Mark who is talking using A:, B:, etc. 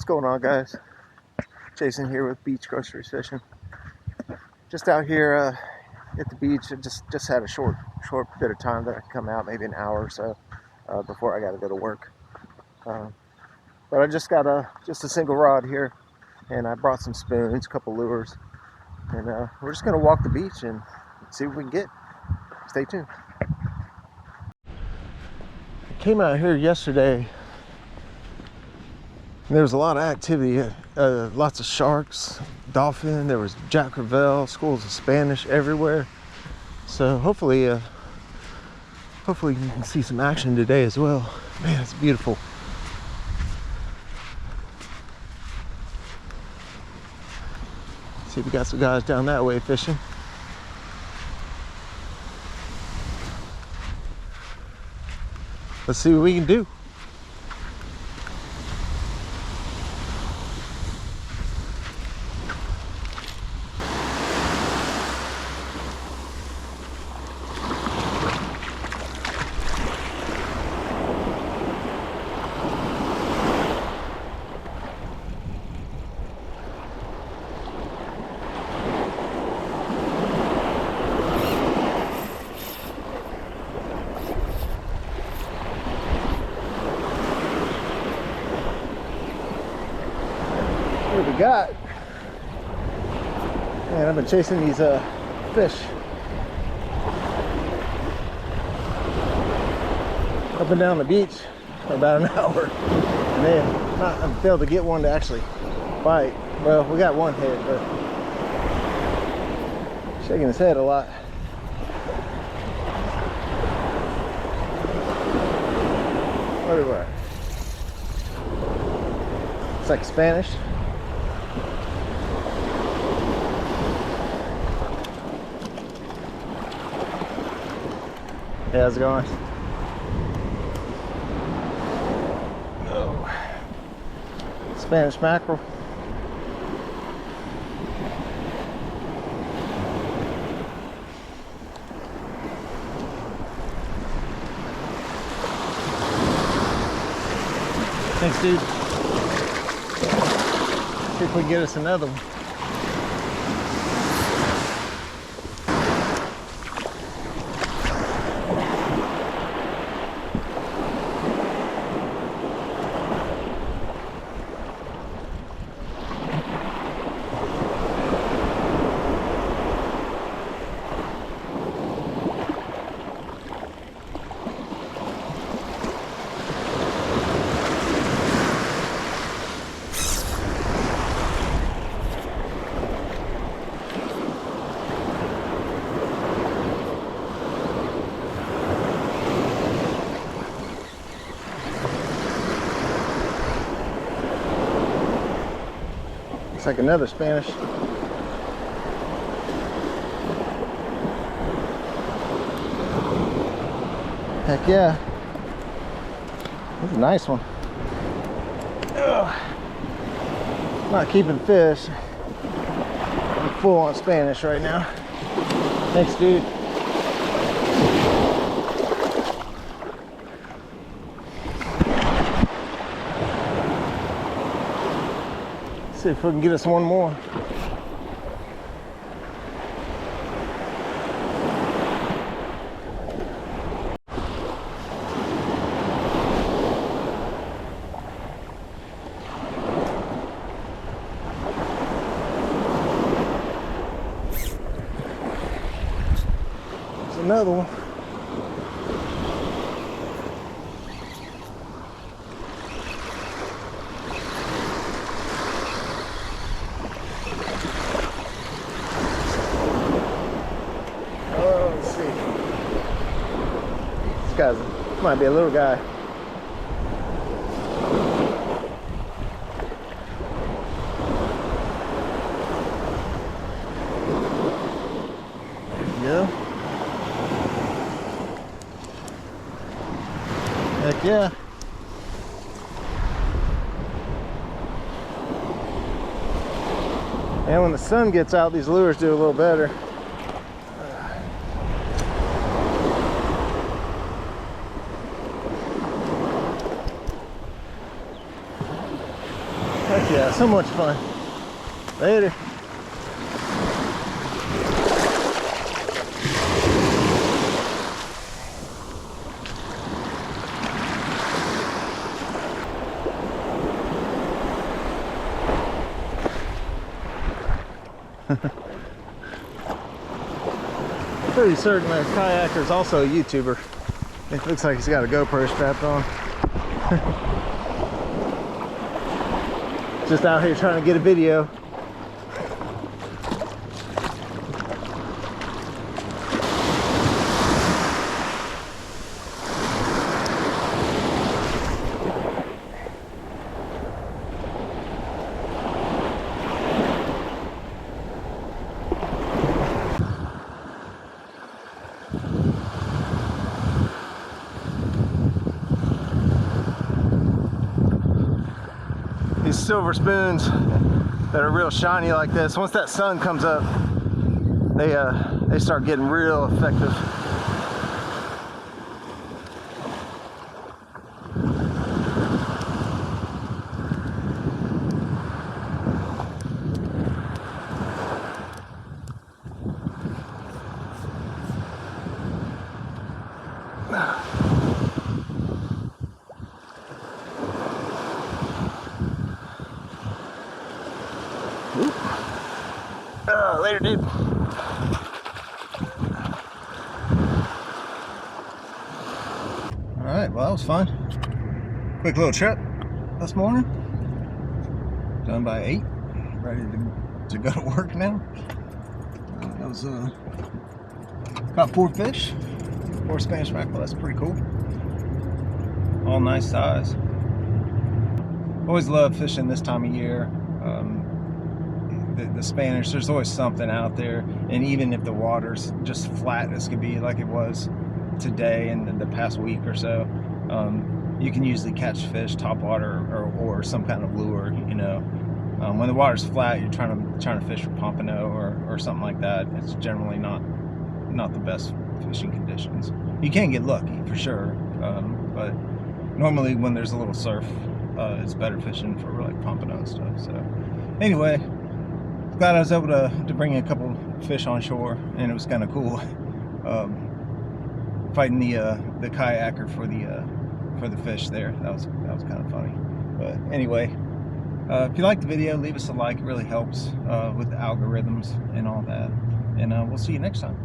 A: going on, guys? Jason here with Beach Groceries Fishing. Just out here at the beach. I just had a short bit of time that I can come out, maybe an hour or so before I got to go to work. But I just got just a single rod here, and I brought some spoons, a couple lures, and we're just gonna walk the beach and see what we can get. Stay tuned. I came out here yesterday. There was a lot of activity, lots of sharks, dolphin, there was Jack Crevalle, schools of Spanish everywhere. So hopefully you can see some action today as well. Man, it's beautiful. See, we got some guys down that way fishing. Let's see what we can do. What we got? Man, I've been chasing these fish up and down the beach for about an hour, and then I've failed to get one to actually bite. Well, we got one hit, but shaking his head a lot. What are we at? It's like Spanish. Hey, how's it going? Oh. Spanish mackerel. Thanks, dude. See if we can get us another one. Looks like another Spanish. Heck yeah. That's a nice one. Ugh. Not keeping fish. I'm full on Spanish right now. Thanks, dude. See if we can get us one more. There's another one. Guys, might be a little guy. There you go. Heck yeah. And when the sun gets out, these lures do a little better. Heck Heck yeah, so much fun. Later. Pretty certain that kayaker is also a YouTuber. It looks like he's got a GoPro strapped on. Just out here trying to get a video. These silver spoons that are real shiny like this, once that sun comes up, they start getting real effective. Later, dude. Alright, well, that was fun. Quick little trip this morning. Done by 8. Ready to go to work now. That was caught 4 fish. 4 Spanish mackerel. That's pretty cool. All nice size. Always love fishing this time of year. The Spanish, there's always something out there, and even if the water's just flat as could be, like it was today and the past week or so, you can usually catch fish top water or some kind of lure. You know, when the water's flat, you're trying to fish for pompano or something like that. It's generally not the best fishing conditions. You can get lucky for sure, but normally when there's a little surf, it's better fishing for like pompano and stuff. So anyway, glad I was able to bring a couple fish on shore, and it was kind of cool fighting the kayaker for the fish there. That was kind of funny. But anyway, if you like the video, leave us a like. It really helps with the algorithms and all that. And we'll see you next time.